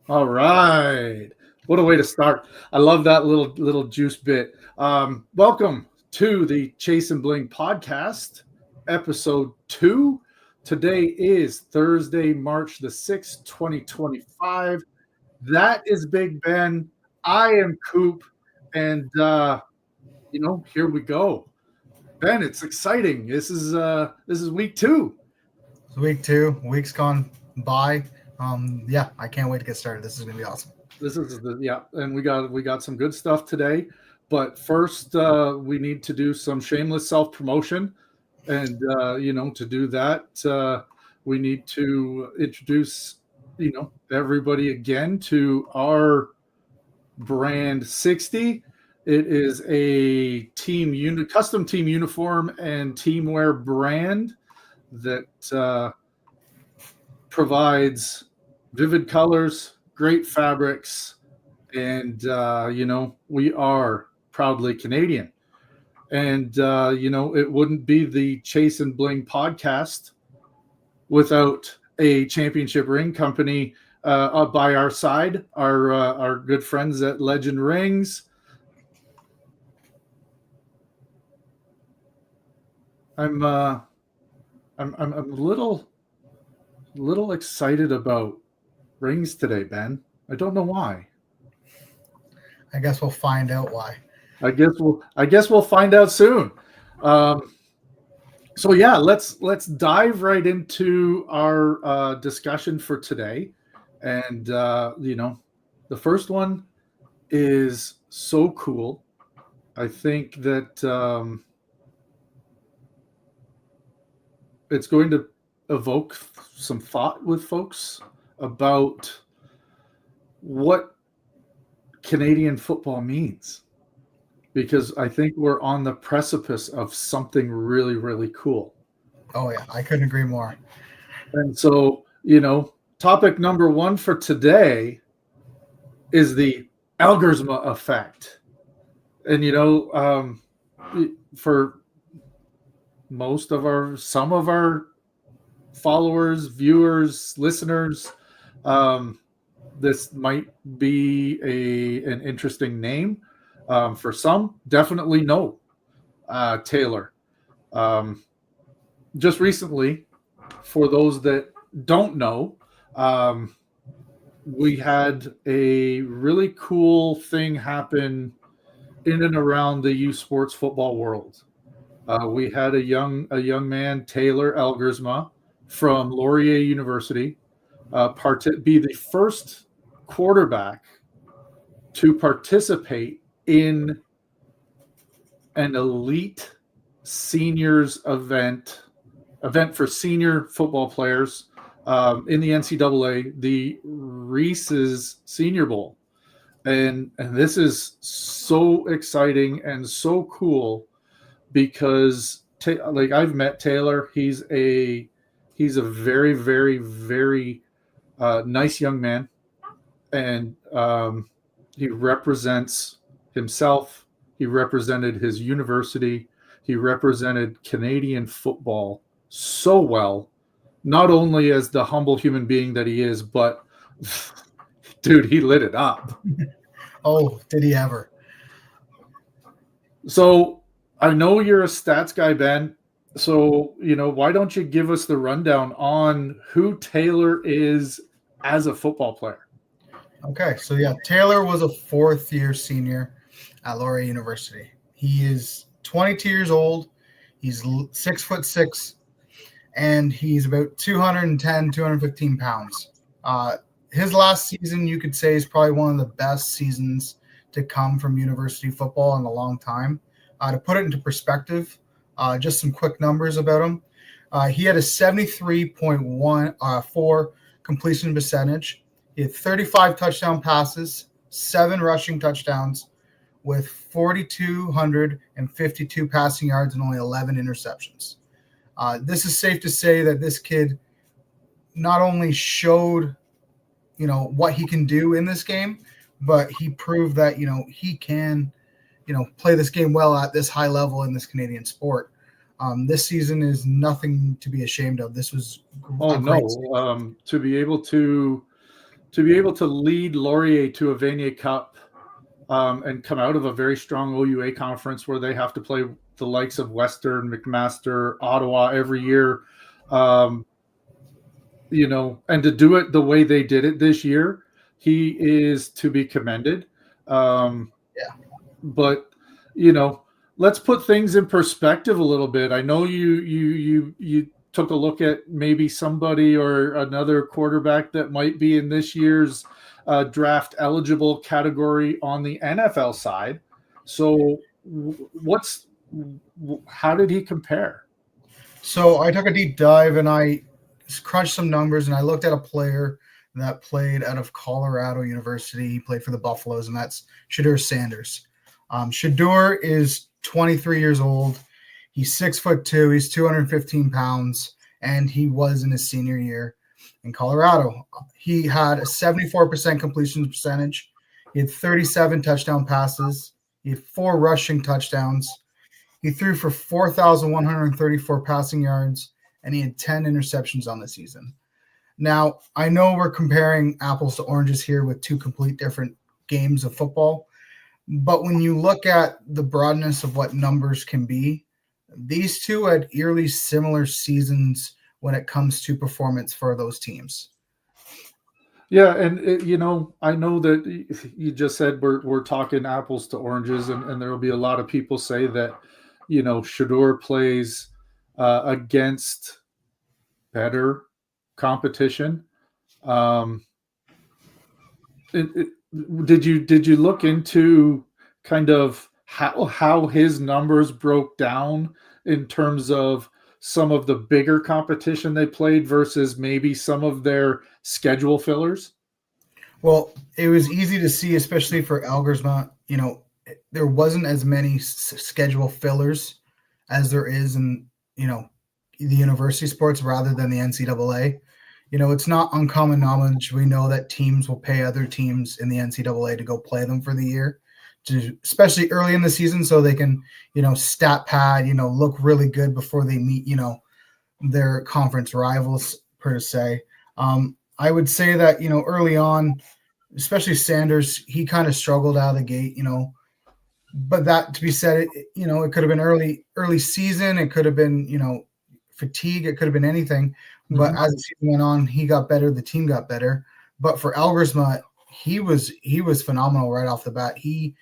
All right. What a way to start. I love that little juice bit. Welcome to the Chasin Bling Podcast, episode 2. Today is Thursday, March the 6th, 2025. That is Big Ben. I am Coop. And, here we go. Ben, it's exciting. This is week 2. It's week 2. Week's gone by. I can't wait to get started. This is gonna be awesome. And we got some good stuff today. But first, we need to do some shameless self-promotion, and to do that, we need to introduce everybody again to our brand 60. It is a custom team uniform and teamwear brand that provides vivid colors, great fabrics, and we are proudly Canadian. And it wouldn't be the Chasin Bling Podcast without a championship ring company by our side. Our good friends at Legend Rings. I'm a little excited about rings today, Ben. I don't know why. I guess we'll find out why. I guess we'll find out soon. Let's dive right into our discussion for today. And the first one is so cool. I think that it's going to evoke some thought with folks about what Canadian football means, because I think we're on the precipice of something really, really cool. Oh yeah, I couldn't agree more. And so, topic number 1 for today is the Elgersma effect. And for some of our followers, viewers, listeners, this might be an interesting name. For some, definitely no. Taylor. Just recently, for those that don't know, we had a really cool thing happen in and around the USPORTS Football world. We had a young man, Taylor Elgersma, from Laurier University, be the first quarterback to participate in an elite seniors event for senior football players in the NCAA, the Reese's Senior Bowl. And this is so exciting and so cool because I've met Taylor. He's a very, very, very nice young man, and he represents himself. He represented his university. He represented Canadian football so well, not only as the humble human being that he is, but dude, he lit it up. Oh, did he ever? So I know you're a stats guy, Ben. So, why don't you give us the rundown on who Taylor is as a football player? Okay, so Taylor was a 4th-year senior at Laurier University. He is 22 years old. He's 6'6", and he's about 210, 215 pounds. His last season, you could say, is probably one of the best seasons to come from university football in a long time. To put it into perspective, just some quick numbers about him. He had a 73.4 completion percentage. He had 35 touchdown passes, 7 rushing touchdowns, with 4,252 passing yards and only 11 interceptions. This is safe to say that this kid not only showed, what he can do in this game, but he proved that, he can, play this game well at this high level in this Canadian sport. This season is nothing to be ashamed of. This was to be able to to be able to lead Laurier to a Vanier Cup and come out of a very strong OUA conference where they have to play the likes of Western, McMaster, Ottawa every year, and to do it the way they did it this year, he is to be commended. But let's put things in perspective a little bit. I know you took a look at maybe somebody or another quarterback that might be in this year's draft eligible category on the NFL side. So how did he compare? So I took a deep dive and I crunched some numbers, and I looked at a player that played out of Colorado University. He played for the Buffaloes, and that's Shedeur Sanders. Shedeur is 23 years old. He's 6'2". He's 215 pounds, and he was in his senior year in Colorado. He had a 74% completion percentage. He had 37 touchdown passes. He had 4 rushing touchdowns. He threw for 4,134 passing yards, and he had 10 interceptions on the season. Now, I know we're comparing apples to oranges here with 2 complete different games of football, but when you look at the broadness of what numbers can be, these 2 had eerily similar seasons when it comes to performance for those teams. Yeah, and I know that you just said we're talking apples to oranges, and there will be a lot of people say that Shedeur plays against better competition. Did you look into kind of how his numbers broke down in terms of some of the bigger competition they played versus maybe some of their schedule fillers? Well, it was easy to see, especially for Elgersma. There wasn't as many schedule fillers as there is in the university sports rather than the NCAA. It's not uncommon knowledge. We know that teams will pay other teams in the NCAA to go play them for the year, especially early in the season, so they can, stat pad, look really good before they meet, their conference rivals, per se. I would say that, early on, especially Sanders, he kind of struggled out of the gate, but that to be said, it could have been early season. It could have been, fatigue. It could have been anything. But as the season went on, he got better. The team got better. But for Elgersma, he was phenomenal right off the bat. He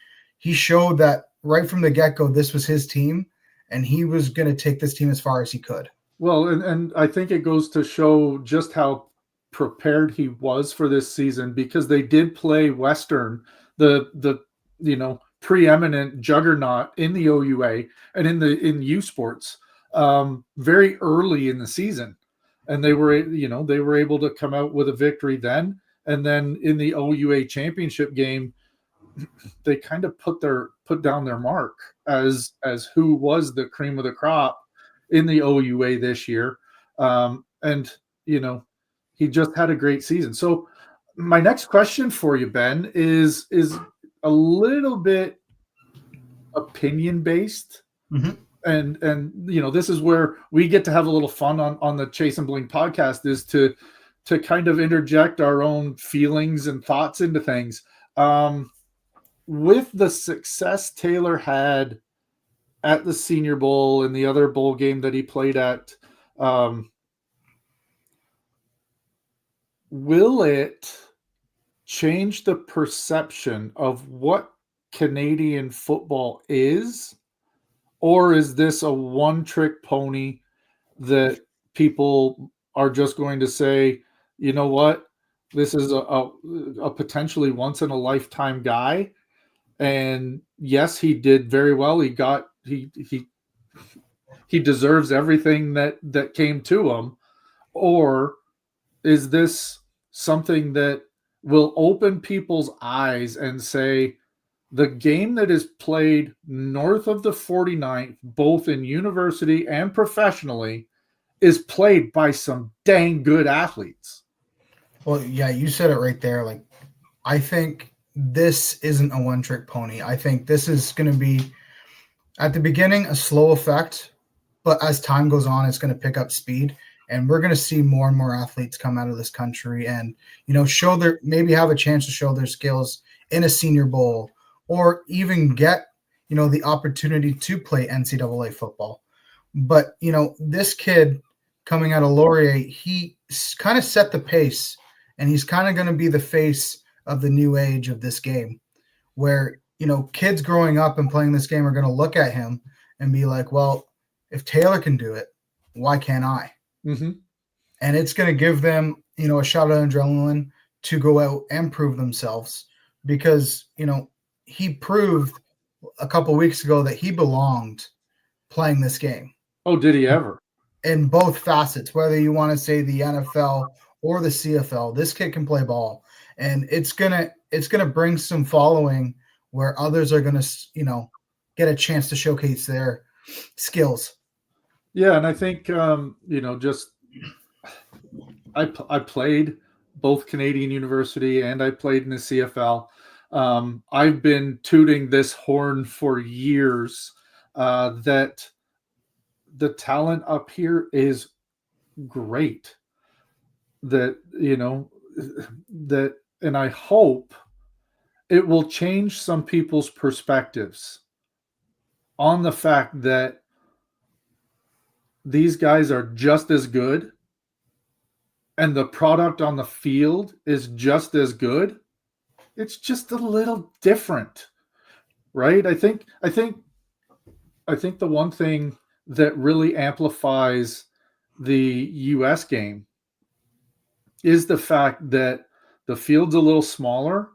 showed that right from the get-go, this was his team, and he was going to take this team as far as he could. Well, and I think it goes to show just how prepared he was for this season, because they did play Western, the preeminent juggernaut in the OUA and in USports very early in the season, and they were able to come out with a victory then. And then in the OUA championship game, they kind of put down their mark as who was the cream of the crop in the OUA this year. And he just had a great season. So my next question for you, Ben, is a little bit opinion based. Mm-hmm. And this is where we get to have a little fun on the Chasin Bling podcast, is to kind of interject our own feelings and thoughts into things. With the success Taylor had at the Senior Bowl and the other bowl game that he played at, will it change the perception of what Canadian football is? Or is this a one-trick pony that people are just going to say, you know what, this is a potentially once-in-a-lifetime guy? And yes, he did very well. He deserves everything that came to him. Or is this something that will open people's eyes and say, the game that is played north of the 49th, both in university and professionally, is played by some dang good athletes? Well, yeah, you said it right there. Like, I think this isn't a one-trick pony. I think this is going to be, at the beginning, a slow effect, but as time goes on, it's going to pick up speed. And we're going to see more and more athletes come out of this country and, maybe have a chance to show their skills in a Senior Bowl, or even get, the opportunity to play NCAA football. But, this kid coming out of Laurier, he kind of set the pace, and he's kind of going to be the face of the new age of this game, where, kids growing up and playing this game are going to look at him and be like, well, if Taylor can do it, why can't I? Mm-hmm. And it's going to give them, a shot of adrenaline to go out and prove themselves, because, he proved a couple of weeks ago that he belonged playing this game. Oh, did he ever? In both facets, whether you want to say the NFL or the CFL, this kid can play ball, and it's gonna bring some following where others are gonna, get a chance to showcase their skills. Yeah, and I think I played both Canadian University and I played in the CFL. I've been tooting this horn for years that the talent up here is great. And I hope it will change some people's perspectives on the fact that these guys are just as good and the product on the field is just as good. It's just a little different, right? I think the one thing that really amplifies the US game is the fact that the field's a little smaller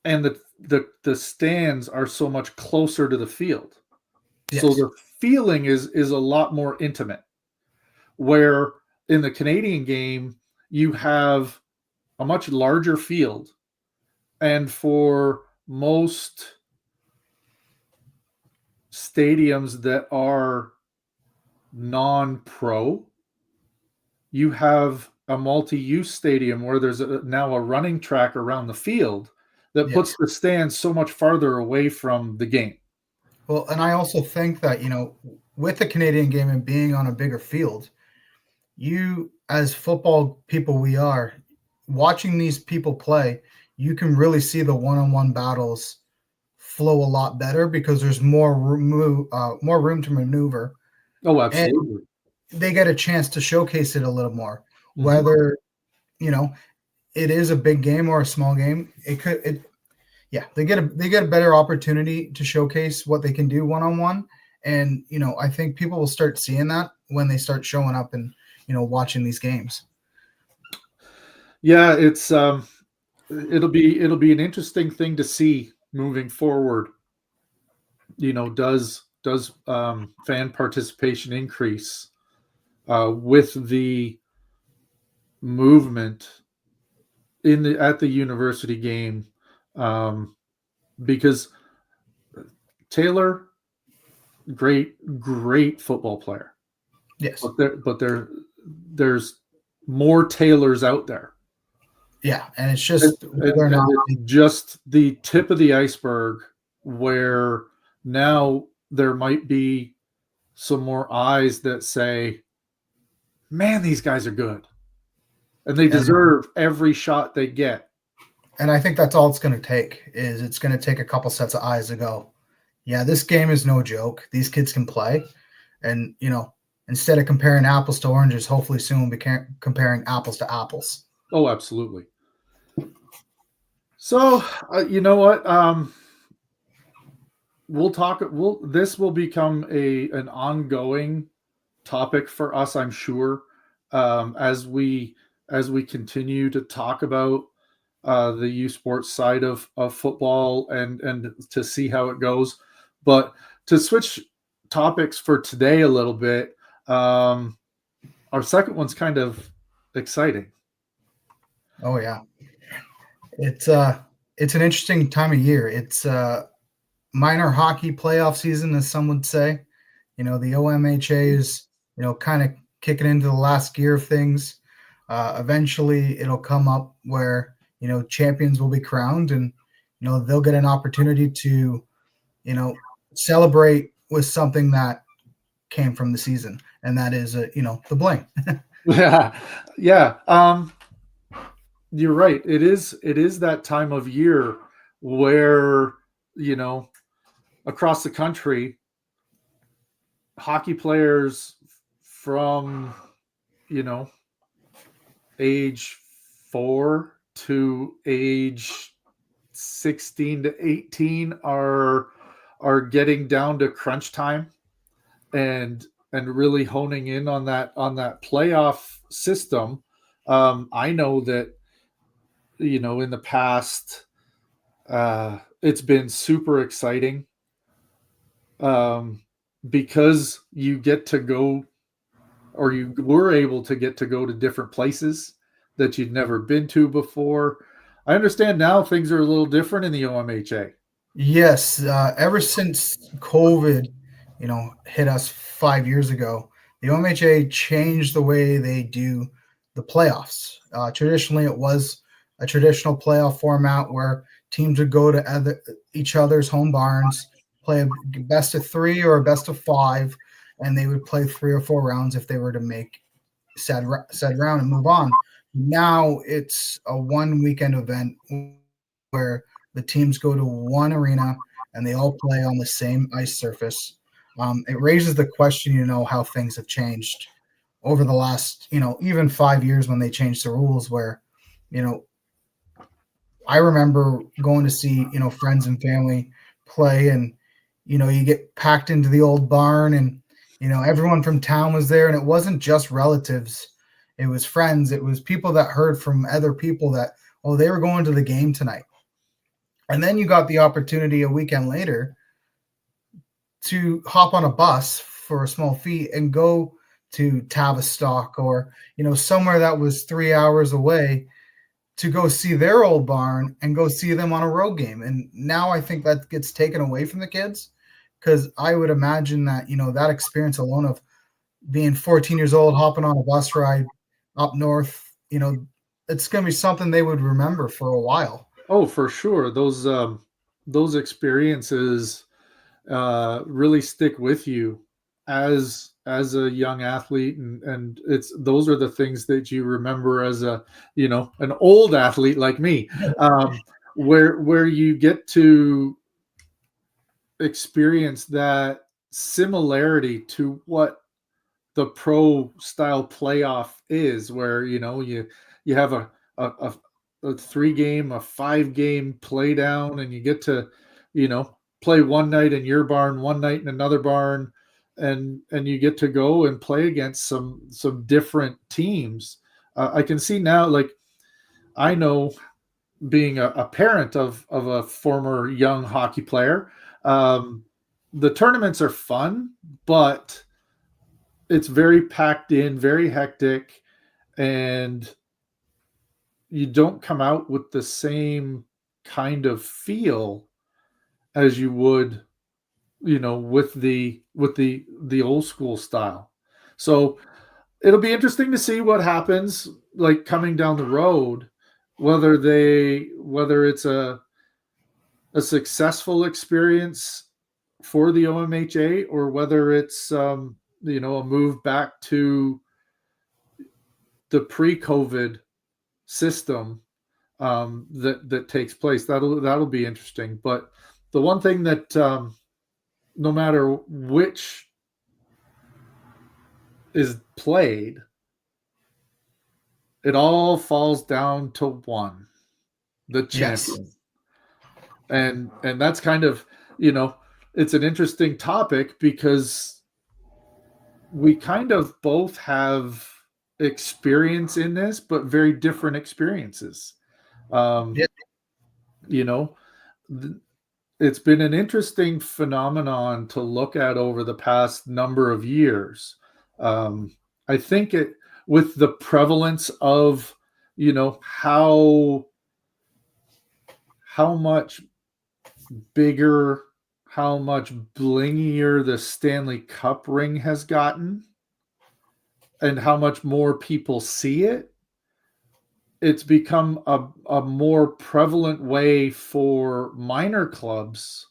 and the stands are so much closer to the field. Yes. So the feeling is a lot more intimate, where in the Canadian game, you have a much larger field. And for most stadiums that are non-pro, you have a multi-use stadium where there's now a running track around the field that puts the stands so much farther away from the game. Well, and I also think that, with the Canadian game and being on a bigger field, you, as football people we are, watching these people play, you can really see the one-on-one battles flow a lot better because there's more room to maneuver. Oh, absolutely. And they get a chance to showcase it a little more. Mm-hmm. Whether, it is a big game or a small game, they get a better opportunity to showcase what they can do one-on-one. And, I think people will start seeing that when they start showing up and, watching these games. Yeah, it's it'll be an interesting thing to see moving forward. Does fan participation increase with the movement at the university game? Because Taylor, great football player. Yes, but there's more Taylors out there. Yeah, and it's just just the tip of the iceberg, where now there might be some more eyes that say, man, these guys are good. And they deserve every shot they get. And I think that's all it's going to take. It's going to take a couple sets of eyes to go, yeah, this game is no joke. These kids can play. And, instead of comparing apples to oranges, hopefully soon we'll be comparing apples to apples. Oh, absolutely. So, you know what? This will become an ongoing topic for us, I'm sure, as we continue to talk about the U Sports side of football and to see how it goes. But to switch topics for today a little bit, our second one's kind of exciting. Oh yeah, it's an interesting time of year. It's minor hockey playoff season, as some would say. The OMHA is kind of kicking into the last gear of things. Eventually, it'll come up where champions will be crowned, and they'll get an opportunity to celebrate with something that came from the season. and that is, the bling. Yeah, yeah. You're right. It is that time of year where, you know, across the country, hockey players from, you know, age 4 to age 16 to 18 are getting down to crunch time, and really honing in on that playoff system. I know that, in the past, it's been super exciting, um, because you get to go, or you were able to get to go to different places that you'd never been to before. I understand now things are a little different in the OMHA. Yes, ever since COVID, hit us 5 years ago, the OMHA changed the way they do the playoffs. Traditionally, it was a traditional playoff format where teams would go to each other's home barns, play a best of three or a best of five, and they would play 3 or 4 rounds if they were to make said round and move on. Now it's a one weekend event where the teams go to one arena and they all play on the same ice surface. It raises the question, how things have changed over the last, even 5 years when they changed the rules. Where, you know, I remember going to see, friends and family play, and you get packed into the old barn, and everyone from town was there, and it wasn't just relatives, it was friends, it was people that heard from other people that, oh, they were going to the game tonight. And then you got the opportunity a weekend later to hop on a bus for a small fee and go to Tavistock, or somewhere that was 3 hours away, to go see their old barn and go see them on a road game. And now I think that gets taken away from the kids, because I would imagine that that experience alone of being 14 years old, hopping on a bus ride up north, it's going to be something they would remember for a while. Oh, for sure. Those experiences really stick with you as a young athlete, and it's those are the things that you remember as an old athlete like me, where you get to experience that similarity to what the pro style playoff is, where you have a 3 game, a 5 game play down, and you get to play one night in your barn, one night in another barn, and you get to go and play against some different teams. I can see now, like, I know, being a parent of a former young hockey player, the tournaments are fun, but it's very packed in, very hectic, and you don't come out with the same kind of feel as you would, with the old school style. So it'll be interesting to see what happens, like, coming down the road, whether it's a successful experience for the OMHA, or whether it's a move back to the pre-COVID system, that takes place. That'll be interesting. But the one thing that, no matter which is played, it all falls down to one, the champion. Yes. And that's kind of, it's an interesting topic, because we kind of both have experience in this, but very different experiences. Yeah. You know, it's been an interesting phenomenon to look at over the past number of years. I think with the prevalence of, how much bigger, how much blingier the Stanley Cup ring has gotten, and how much more people see it, it's become a more prevalent way for minor clubs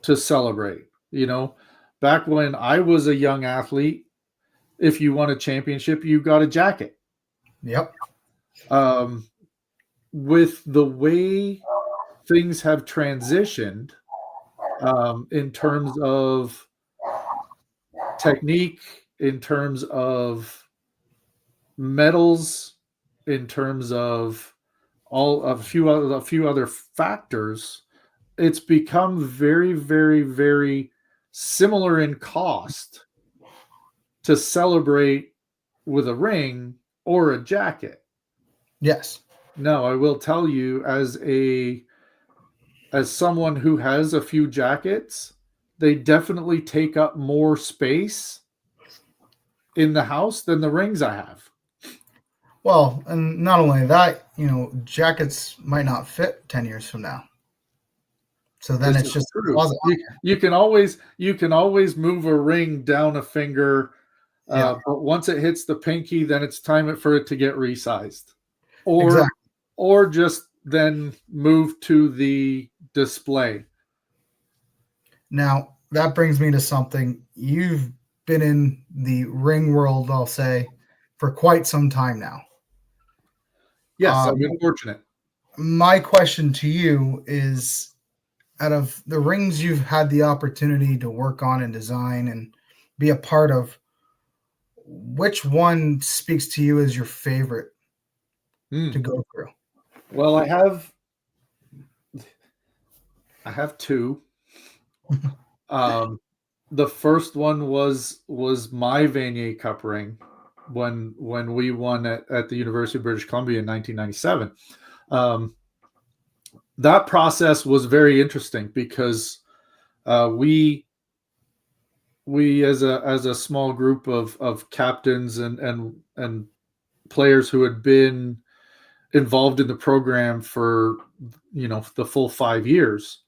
to celebrate. Back when I was a young athlete, if you won a championship, you got a jacket. Yep. With the way things have transitioned, in terms of technique, in terms of medals, in terms of a few other factors, it's become very, very, very similar in cost to celebrate with a ring or a jacket. Yes. Now, I will tell you, as someone who has a few jackets, they definitely take up more space in the house than the rings I have. Well, and not only that, jackets might not fit 10 years from now. So then it's just a closet. You can always move a ring down a finger, but once it hits the pinky, then it's time for it to get resized, or just then move to the display. Now that brings me to something. You've been in the ring world, I'll say, for quite some time now. Yes, I've been fortunate. My question to you is, out of the rings you've had the opportunity to work on and design and be a part of, which one speaks to you as your favorite to go through? Well, I have two. The first one was my Vanier Cup ring when we won at the University of British Columbia in 1997. That process was very interesting because we as a small group of captains and players who had been involved in the program for the full 5 years,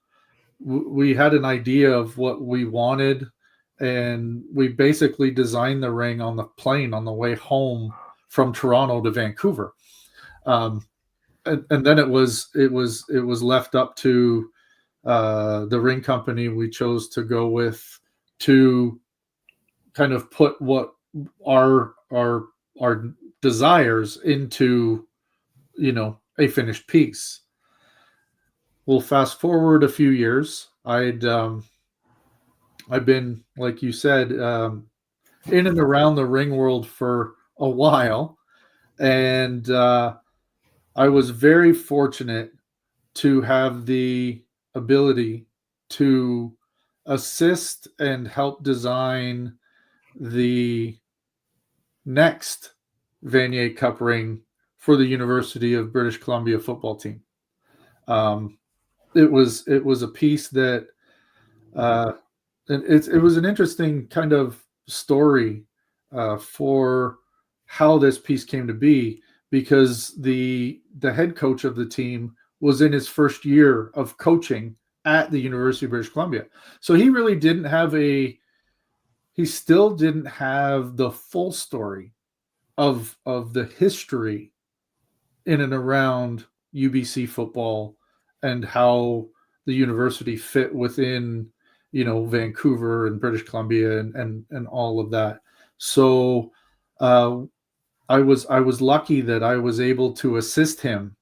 we had an idea of what we wanted, and we basically designed the ring on the plane on the way home from Toronto to Vancouver. And then it was left up to the ring company we chose to go with to kind of put what our desires into a finished piece. Well, fast forward a few years, I've been, like you said, in and around the ring world for a while, and I was very fortunate to have the ability to assist and help design the next Vanier Cup ring for the University of British Columbia football team. It was a piece that it was an interesting kind of story for how this piece came to be, because the head coach of the team was in his first year of coaching at the University of British Columbia. So he really still didn't have the full story of the history in and around UBC football and how the university fit within, Vancouver and British Columbia and all of that. So I was lucky that I was able to assist him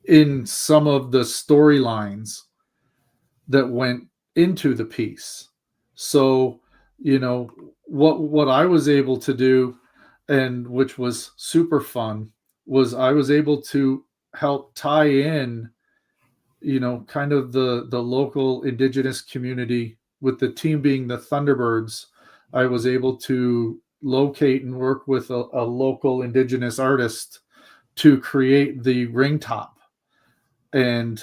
in some of the storylines that went into the piece. So, what I was able to do, and which was super fun, was I was able to help tie in, kind of the local Indigenous community. With the team being the Thunderbirds, I was able to locate and work with a local Indigenous artist to create the ring top. And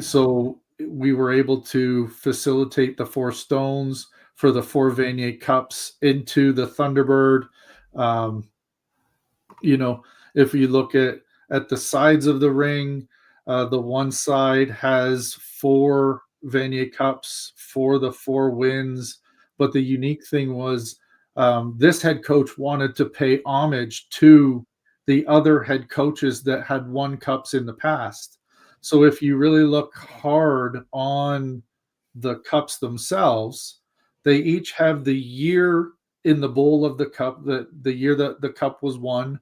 so we were able to facilitate the 4 stones for the 4 Vanier Cups into the Thunderbird. If you look at the sides of the ring, the one side has 4 Vanier Cups for the 4 wins. But the unique thing was, this head coach wanted to pay homage to the other head coaches that had won cups in the past. So if you really look hard on the cups themselves, they each have the year in the bowl of the cup, the year that the cup was won,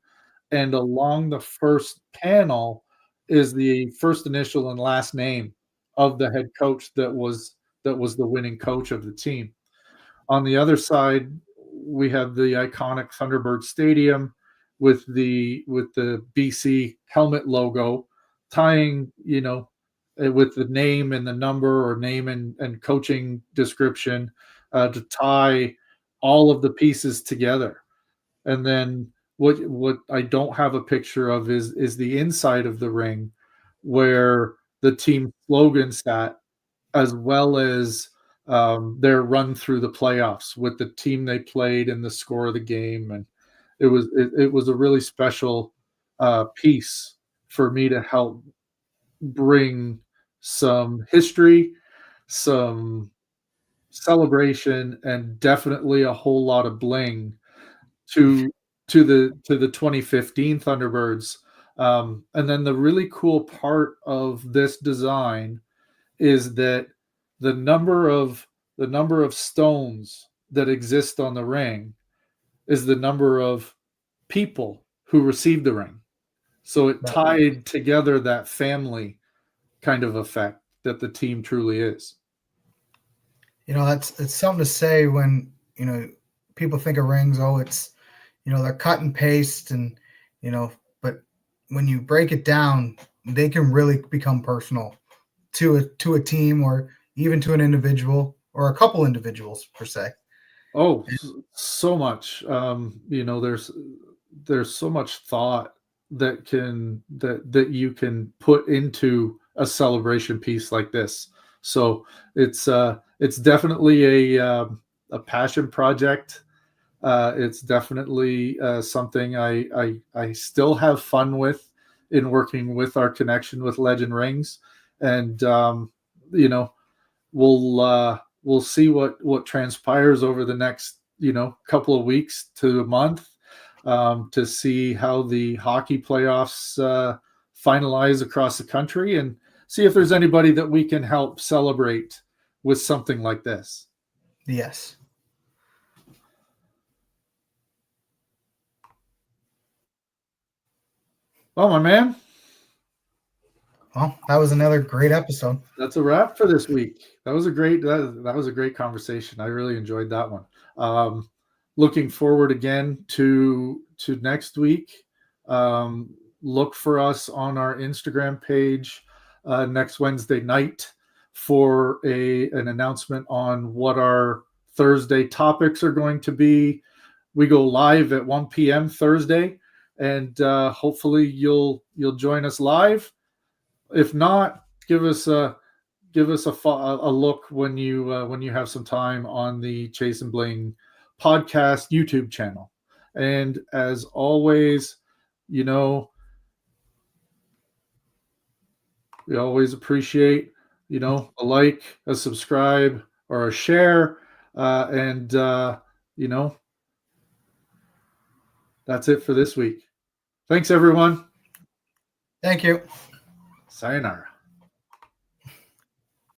and along the first panel is the first initial and last name of the head coach that was the winning coach of the team. On the other side, we have the iconic Thunderbird Stadium with the BC helmet logo, tying, with the name and the number, or name and coaching description, to tie all of the pieces together. And then what I don't have a picture of is the inside of the ring, where the team slogan sat, as well as their run through the playoffs with the team they played and the score of the game. And it was a really special piece for me to help bring some history, some celebration, and definitely a whole lot of bling to the 2015 Thunderbirds. And then the really cool part of this design is that the number of stones that exist on the ring is the number of people who received the ring. So it tied together that family kind of effect that the team truly is. It's something to say when, people think of rings, it's, they're cut and paste, and, but when you break it down, they can really become personal to a team, or even to an individual, or a couple individuals per se. Oh, so much. There's so much thought that you can put into a celebration piece like this. So it's definitely a passion project. It's definitely something I still have fun with in working with our connection with Legend Rings, and we'll see what transpires over the next couple of weeks to a month, to see how the hockey playoffs finalize across the country, and see if there's anybody that we can help celebrate with something like this. Yes. Well, my man. Well, that was another great episode. That's a wrap for this week. That was a great conversation. I really enjoyed that one. Looking forward again to next week. Look for us on our Instagram page next Wednesday night for an announcement on what our Thursday topics are going to be. We go live at 1 p.m. Thursday, and hopefully you'll join us live. If not, give us a look when you have some time on the Chasin Bling Podcast YouTube channel. And as always, we always appreciate a like, a subscribe, or a share, and that's it for this week. Thanks, everyone. Thank you. Sayonara.